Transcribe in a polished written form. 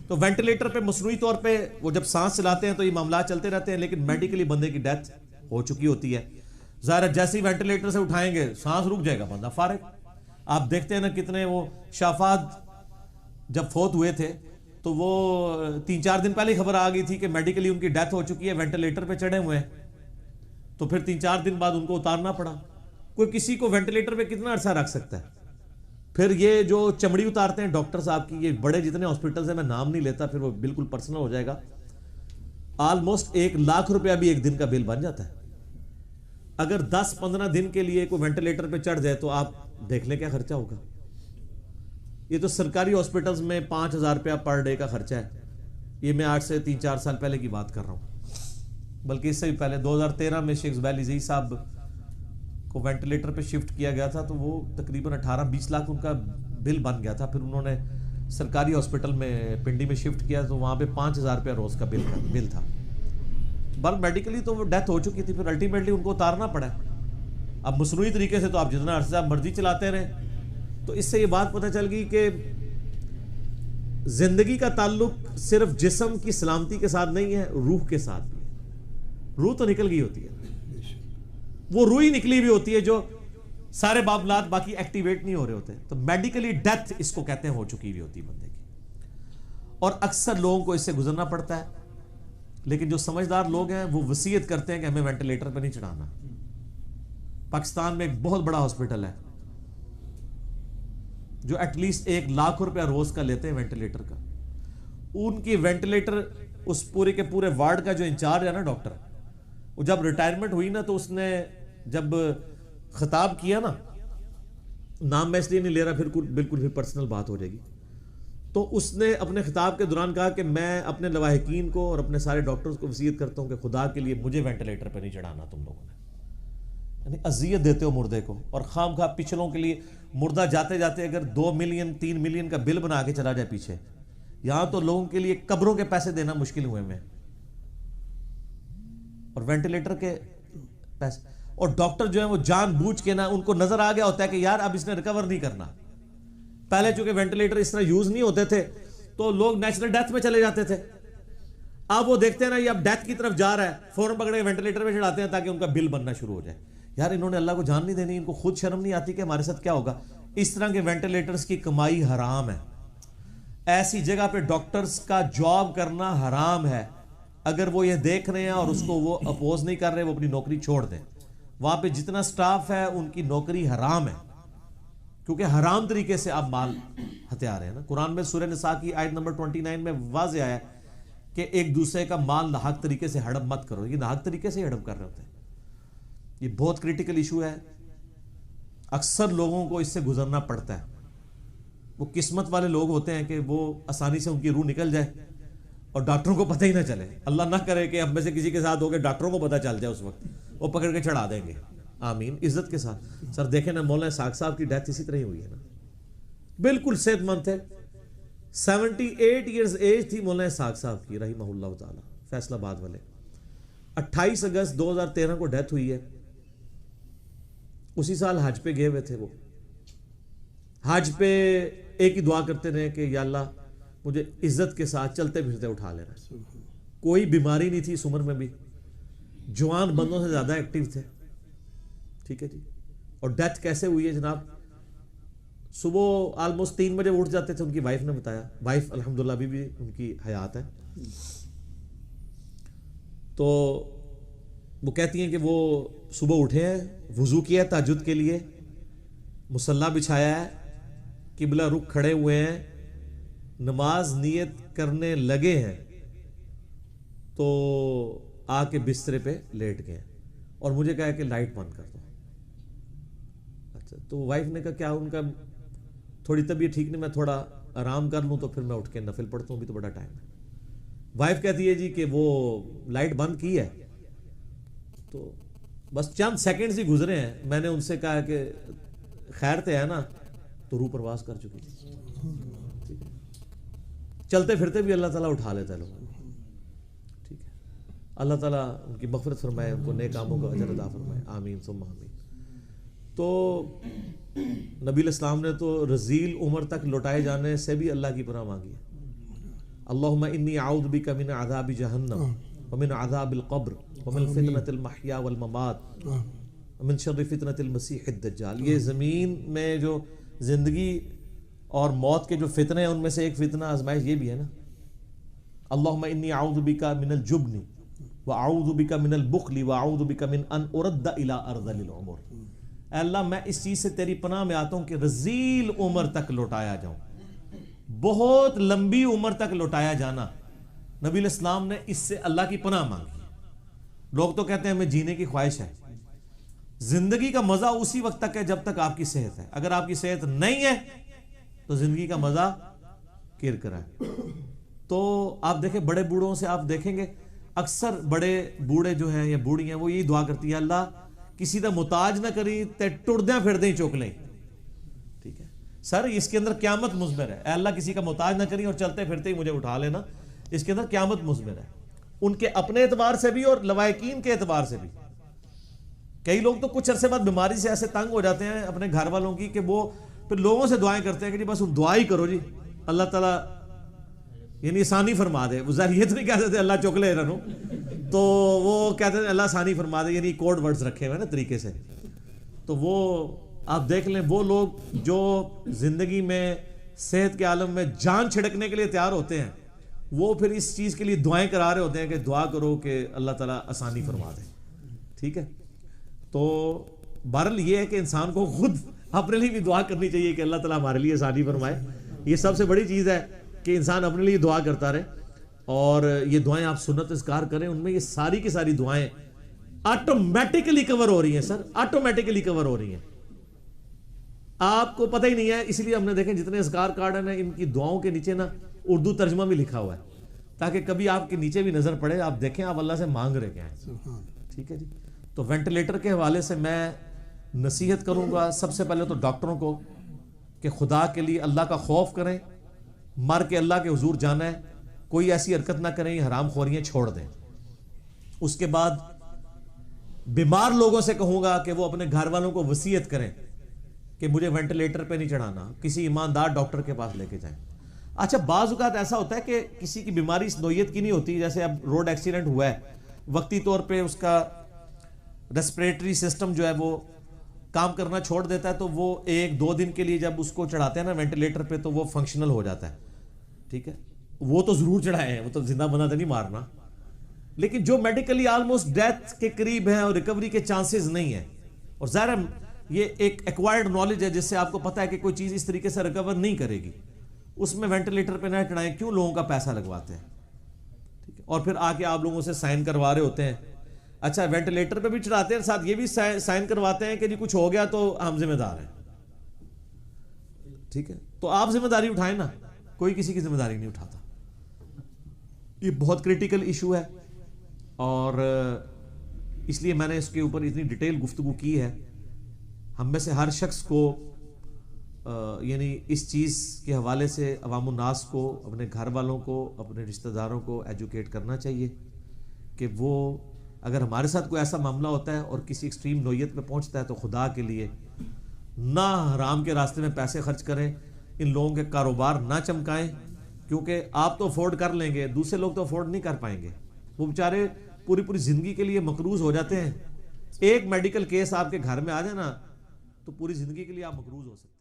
تو وینٹیلیٹر پہ مصنوعی طور پہ وہ جب سانس چلاتے ہیں تو یہ معاملات چلتے رہتے ہیں، لیکن میڈیکلی بندے کی ڈیتھ ہو چکی ہوتی ہے. ظاہر جیسے ہی وینٹیلیٹر سے اٹھائیں گے سانس رک جائے گا، بندہ فارغ. آپ دیکھتے ہیں نا کتنے وہ شافعات جب فوت ہوئے تھے تو وہ 3-4 دن پہلے خبر آ گئی تھی کہ میڈیکلی ان کی ڈیتھ ہو چکی ہے، وینٹیلیٹر پہ چڑھے ہوئے ہیں. تو پھر 3-4 دن بعد ان کو اتارنا پڑا. کوئی کسی کو وینٹیلیٹر پہ کتنا عرصہ رکھ سکتا ہے؟ پھر یہ جو چمڑی اتارتے ہیں ڈاکٹر صاحب کی، یہ بڑے جتنے ہاسپٹلز ہیں میں نام نہیں لیتا، پھر وہ بالکل پرسنل ہو جائے گا، آلموسٹ 1 لاکھ روپیہ بھی ایک دن کا بل بن جاتا ہے. اگر 10-15 دن کے لیے کوئی وینٹیلیٹر پہ چڑھ جائے تو آپ دیکھ لیں کیا خرچہ ہوگا. یہ تو سرکاری ہاسپٹلز میں 5,000 روپیہ پر ڈے کا خرچہ ہے. یہ میں آج سے 3-4 سال پہلے کی بات کر رہا ہوں، بلکہ اس سے بھی پہلے 2013 میں شیخ زبیر عزیز صاحب کو وینٹیلیٹر پہ شفٹ کیا گیا تھا تو وہ تقریباً 18-20 لاکھ ان کا بل بن گیا تھا. پھر انہوں نے سرکاری ہاسپٹل میں پنڈی میں شفٹ کیا تو وہاں پہ 5,000 روپیہ روز کا بل تھا. بل میڈیکلی تو وہ ڈیتھ ہو چکی تھی، پھر الٹیمیٹلی ان کو اتارنا پڑا. اب مصنوعی طریقے سے تو آپ جتنا عرصہ مرضی چلاتے رہیں. تو اس سے یہ بات پتہ چل گئی کہ زندگی کا تعلق صرف جسم کی سلامتی کے ساتھ نہیں ہے، روح کے ساتھ بھی ہے. روح تو نکل گئی ہوتی ہے، وہ روح ہی نکلی بھی ہوتی ہے جو سارے معاملات باقی ایکٹیویٹ نہیں ہو رہے ہوتے. تو میڈیکلی ڈیتھ اس کو کہتے ہیں ہو چکی بھی ہوتی ہے بندے کی، اور اکثر لوگوں کو اس سے گزرنا پڑتا ہے. لیکن جو سمجھدار لوگ ہیں وہ وصیت کرتے ہیں کہ ہمیں وینٹیلیٹر پہ نہیں چڑھانا. پاکستان میں ایک بہت بڑا ہاسپٹل ہے جو ایٹ لیسٹ 1 لاکھ روپیہ روز کا لیتے ہیں وینٹیلیٹر کا. ان کی وینٹیلیٹر اس پورے کے پورے وارڈ کا جو انچارج ہے نا ڈاکٹر، وہ جب ریٹائرمنٹ ہوئی نا تو اس نے جب خطاب کیا نا، نام میں اس لیے نہیں لے رہا پھر بالکل بھی پرسنل بات ہو جائے گی، تو اس نے اپنے خطاب کے دوران کہا کہ میں اپنے لواحقین کو اور اپنے سارے ڈاکٹرز کو وصیت کرتا ہوں کہ خدا کے لیے مجھے وینٹیلیٹر پہ نہیں چڑھانا تم لوگوں نے. یعنی اذیت دیتے ہو مردے کو، اور خام خواہ پچھلوں کے لیے مردہ جاتے جاتے اگر 2 ملین 3 ملین کا بل بنا کے چلا جائے پیچھے، یہاں تو لوگوں کے لیے قبروں کے پیسے دینا مشکل ہوئے میں، اور وینٹیلیٹر کے پیسے. اور ڈاکٹر جو ہیں وہ جان بوجھ کے نا، ان کو نظر آ گیا ہوتا ہے کہ یار اب اس نے ریکور نہیں کرنا. پہلے چونکہ وینٹیلیٹر اس طرح یوز نہیں ہوتے تھے تو لوگ نیچرل ڈیتھ میں چلے جاتے تھے. اب وہ دیکھتے ہیں نا یہ اب ڈیتھ کی طرف جا رہا ہے، فوراً پکڑ کے وینٹیلیٹر پہ چڑھاتے ہیں تاکہ ان کا بل بننا شروع ہو جائے. یار انہوں نے اللہ کو جان نہیں دینی، ان کو خود شرم نہیں آتی کہ ہمارے ساتھ کیا ہوگا. اس طرح کے وینٹیلیٹرز کی کمائی حرام ہے. ایسی جگہ پہ ڈاکٹرز کا جاب کرنا حرام ہے. اگر وہ یہ دیکھ رہے ہیں اور اس کو وہ اپوز نہیں کر رہے، وہ اپنی نوکری چھوڑ دیں. وہاں پہ جتنا سٹاف ہے ان کی نوکری حرام ہے، کیونکہ حرام طریقے سے آپ مال ہتھیار ہیں نا. قرآن میں سورہ نساء کی آیت نمبر 29 میں واضح آیا ہے کہ ایک دوسرے کا مال ناحق طریقے سے ہڑپ مت کرو. یہ ناحق طریقے سے ہڑپ کر رہے ہوتے ہیں. یہ بہت کریٹیکل ایشو ہے. اکثر لوگوں کو اس سے گزرنا پڑتا ہے. وہ قسمت والے لوگ ہوتے ہیں کہ وہ آسانی سے ان کی روح نکل جائے اور ڈاکٹروں کو پتہ ہی نہ چلے. اللہ نہ کرے کہ ہم میں سے کسی کے ساتھ ہو کے ڈاکٹروں کو پتہ چل جائے، اس وقت وہ پکڑ کے چڑھا دیں گے. آمین. عزت کے ساتھ. سر دیکھیں نا مولانا اسحاق صاحب کی ڈیتھ اسی طرح ہی ہوئی ہے نا. بالکل صحت مند تھے، 78 ایئرز ایج تھی مولانا اسحاق صاحب کی رحمہ اللہ تعالی، فیصل آباد والے. 28 اگست 2013 کو ڈیتھ ہوئی ہے. اسی سال حج پہ گئے ہوئے تھے. وہ حج پہ ایک ہی دعا کرتے رہے کہ یا اللہ مجھے عزت کے ساتھ چلتے پھرتے اٹھا لینا. کوئی بیماری نہیں تھی اس عمر میں بھی، جوان بندوں سے زیادہ ایکٹیو تھے. ٹھیک ہے جی. اور ڈیتھ کیسے ہوئی ہے جناب؟ صبح آلموسٹ 3 بجے اٹھ جاتے تھے، ان کی وائف نے بتایا. وائف الحمدللہ ابھی بھی ان کی حیات ہے. تو وہ کہتی ہیں کہ وہ صبح اٹھے ہیں، وضو کیا ہے تہجد کے لیے، مصلی بچھایا ہے، قبلہ رخ کھڑے ہوئے ہیں، نماز نیت کرنے لگے ہیں تو آ کے بسترے پہ لیٹ گئے اور مجھے کہا کہ لائٹ بند کر دو. اچھا. تو وائف نے کہا کیا ان کا تھوڑی طبیعت ٹھیک نہیں، میں تھوڑا آرام کر لوں تو پھر میں اٹھ کے نفل پڑھتا ہوں، بھی تو بڑا ٹائم ہے. وائف کہتی ہے جی کہ وہ لائٹ بند کی ہے تو بس چند سیکنڈز ہی گزرے ہیں. میں نے ان سے کہا کہ خیر تے ہے نا، تو روح پرواز کر چکی تھی. چلتے پھرتے بھی اللہ تعالیٰ اٹھا لیتا ہے لوگوں کو. ٹھیک ہے. اللہ تعالیٰ ان کی مغفرت فرمائے، ان کو نیک کاموں کا اجر عطا فرمائے. آمین ثم آمین. تو نبی الاسلام نے تو رذیل عمر تک لوٹائے جانے سے بھی اللہ کی پناہ مانگی ہے. اللہم انی اعوذ بک من عذاب جہنم ومن عذاب القبر ومن فتنة المحیا والممات ومن شر فتنة المسیح الدجال. یہ زمین میں جو زندگی اور موت کے جو فتنے ہیں ان میں سے ایک فتنہ آزمائش یہ بھی ہے نا. اللہم انی اعوذ بک من الجبن واعوذ بک من البخل واعوذ بک من ان ارد الی ارذل العمر. اے اللہ میں اس چیز سے تیری پناہ میں آتا ہوں کہ رذیل عمر تک لوٹایا جاؤں. بہت لمبی عمر تک لوٹایا جانا, نبی علیہ السلام نے اس سے اللہ کی پناہ مانگی. لوگ تو کہتے ہیں ہمیں جینے کی خواہش ہے. زندگی کا مزہ اسی وقت تک ہے جب تک آپ کی صحت ہے. اگر آپ کی صحت نہیں ہے تو زندگی کا مزہ کرکرا ہے. تو آپ دیکھیں بڑے بوڑھوں سے آپ دیکھیں گے اکثر بڑے بوڑھے جو ہیں یا بوڑھی ہیں وہ یہی دعا کرتی ہے اللہ کسی دا محتاج نہ کری تے ٹردیاں پھردیں چوک لیں. ٹھیک ہے سر, اس کے اندر قیامت مضمر ہے. اے اللہ کسی کا محتاج نہ کری اور چلتے پھرتے ہی مجھے اٹھا لینا, اس کے اندر قیامت مضمر ہے. ان کے اپنے اعتبار سے بھی اور لوائقین کے اعتبار سے بھی. کئی لوگ تو کچھ عرصے بعد بیماری سے ایسے تنگ ہو جاتے ہیں اپنے گھر والوں کی کہ وہ پھر لوگوں سے دعائیں کرتے ہیں کہ جی بس دعا ہی کرو جی اللہ تعالیٰ یعنی آسانی فرما دے. وہ ظاہر یہ تو نہیں کہتے تھے اللہ چوکلے رنو, تو وہ کہتے ہیں اللہ آسانی فرما دے, یعنی کوڈ ورڈز رکھے ہوئے نا طریقے سے. تو وہ آپ دیکھ لیں وہ لوگ جو زندگی میں صحت کے عالم میں جان چھڑکنے کے لیے تیار ہوتے ہیں وہ پھر اس چیز کے لیے دعائیں کرا رہے ہوتے ہیں کہ دعا کرو کہ اللہ تعالیٰ آسانی فرما دے. ٹھیک ہے, تو بہرحال یہ ہے کہ انسان کو خود اپنے لیے بھی دعا کرنی چاہیے کہ اللہ تعالیٰ ہمارے لیے آسانی فرمائے. یہ سب سے بڑی چیز ہے کہ انسان اپنے لیے دعا کرتا رہے, اور یہ دعائیں آپ سنت اذکار کریں, ان میں یہ ساری کی ساری دعائیں آٹومیٹکلی کور ہو رہی ہیں. سر آٹومیٹکلی کور ہو رہی ہیں, آپ کو پتہ ہی نہیں ہے. اس لیے ہم نے دیکھیں جتنے اذکار کارڈ ہیں نا ان کی دعاؤں کے نیچے نا اردو ترجمہ بھی لکھا ہوا ہے تاکہ کبھی آپ کے نیچے بھی نظر پڑے, آپ دیکھیں آپ اللہ سے مانگ رہے کیا ہیں. ٹھیک ہے جی. تو وینٹیلیٹر کے حوالے سے میں نصیحت کروں گا سب سے پہلے تو ڈاکٹروں کو کہ خدا کے لیے اللہ کا خوف کریں, مر کے اللہ کے حضور جانا ہے, کوئی ایسی حرکت نہ کریں, حرام خوریاں چھوڑ دیں. اس کے بعد بیمار لوگوں سے کہوں گا کہ وہ اپنے گھر والوں کو وصیت کریں کہ مجھے وینٹیلیٹر پہ نہیں چڑھانا, کسی ایماندار ڈاکٹر کے پاس لے کے جائیں. اچھا بعض اوقات ایسا ہوتا ہے کہ کسی کی بیماری اس نوعیت کی نہیں ہوتی, جیسے اب روڈ ایکسیڈنٹ ہوا ہے, وقتی طور پہ اس کا ریسپریٹری سسٹم جو ہے وہ کام کرنا چھوڑ دیتا ہے, تو وہ 1-2 دن کے لیے جب اس کو چڑھاتے ہیں نا وینٹیلیٹر پہ تو وہ فنکشنل ہو جاتا ہے. ٹھیک ہے, وہ تو ضرور چڑھائے ہیں, وہ تو زندہ بندہ تو نہیں مارنا, لیکن جو میڈیکلی آلموسٹ ڈیتھ کے قریب ہیں اور ریکوری کے چانسز نہیں ہیں, اور ظاہر ہے یہ ایک ایکوائرڈ نالج ہے جس سے آپ کو پتا ہے کہ کوئی چیز اس طریقے سے ریکور نہیں کرے گی, اس میں وینٹیلیٹر پہ نہ چڑھائیں, کیوں لوگوں کا پیسہ لگواتے ہیں. ٹھیک ہے, اور پھر آ کے آپ لوگوں سے سائن کروا رہے ہوتے ہیں. اچھا وینٹیلیٹر پہ بھی چڑھاتے ہیں, ساتھ یہ بھی سائن کرواتے ہیں کہ جی کچھ ہو گیا تو ہم ذمہ دار ہیں. ٹھیک ہے, تو آپ ذمہ داری اٹھائیں نا, کوئی کسی کی ذمہ داری نہیں اٹھاتا. یہ بہت کریٹیکل ایشو ہے, اور اس لیے میں نے اس کے اوپر اتنی ڈیٹیل گفتگو کی ہے. ہم میں سے ہر شخص کو یعنی اس چیز کے حوالے سے عوام الناس کو, اپنے گھر والوں کو, اپنے رشتہ داروں کو ایجوکیٹ کرنا چاہیے کہ وہ اگر ہمارے ساتھ کوئی ایسا معاملہ ہوتا ہے اور کسی ایکسٹریم نوعیت میں پہنچتا ہے تو خدا کے لیے نہ حرام کے راستے میں پیسے خرچ کریں, ان لوگوں کے کاروبار نہ چمکائیں, کیونکہ آپ تو افورڈ کر لیں گے, دوسرے لوگ تو افورڈ نہیں کر پائیں گے. وہ بیچارے پوری زندگی کے لیے مقروض ہو جاتے ہیں. ایک میڈیکل کیس آپ کے گھر میں آ جائے نا تو پوری زندگی کے لیے آپ مقروض ہو سکتے ہیں.